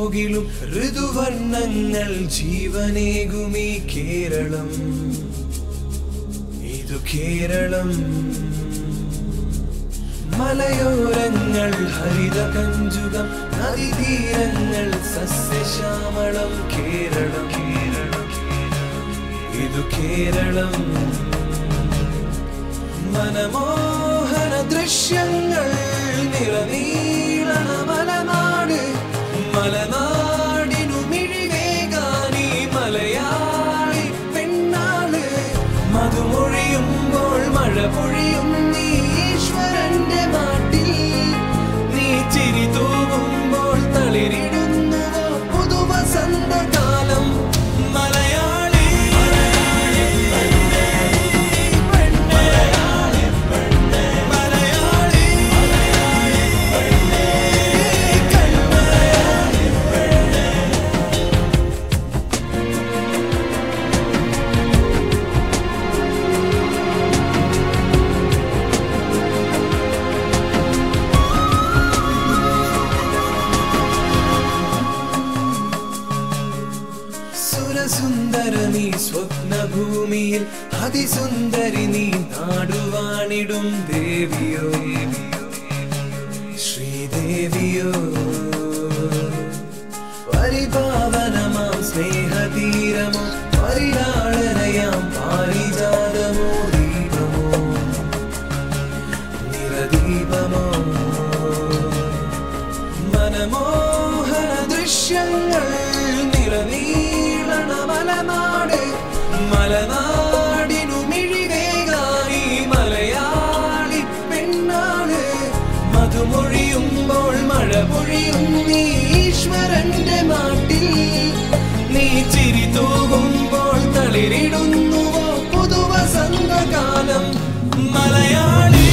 മുകിലും ഋതുവർണ്ണങ്ങൾ ജീവനേകുമീ കേരളം ഇതു കേരളം മലയോരങ്ങൾ ഹരിത കഞ്ചുകം നദീതീരങ്ങൾ സസ്യശ്യാമളം കേരളം ഇതു കേരളം മനമോഹന ദൃശ്യങ്ങൾ നിറനീളന മലനാട് മലനാടിനു മിഴിവേകാനി മലയാളി പെണ്ണാള് മധുമൊഴിയുമ്പോൾ മഴ പൊഴിയും നീ ഈശ്വരന്റെ നാട്ടിൽ നീ ചിരി തൂകുമ്പോൾ തളിരിടുന്നുവോ പുതുവസന്തകാലം മലയാളി സുന്ദരനീ സ്വപ്നഭൂമിയിൽ അതിസുന്ദരി നീ നാടുവാണിടും ദേവിയോ ശ്രീദേവിയോ പരിപാവനമാം സ്നേഹതീരമോ പരിലാളനയാം പാരിജാതമോ ദീപമോ നിറദീപമോ മനമോഹന ദൃശ്യങ്ങൾ നിറനീളന മലനാട് മലനാടിനു മിഴിവേകാനി മലയാളി പെണ്ണാള് മധുമൊഴിയുമ്പോൾ മഴ പൊഴിയും നീ ഈശ്വരന്റെ നാട്ടിൽ നീ ചിരി തൂകുമ്പോൾ തളിരിടുന്നുവോ പുതുവസന്തകാലം മലയാളി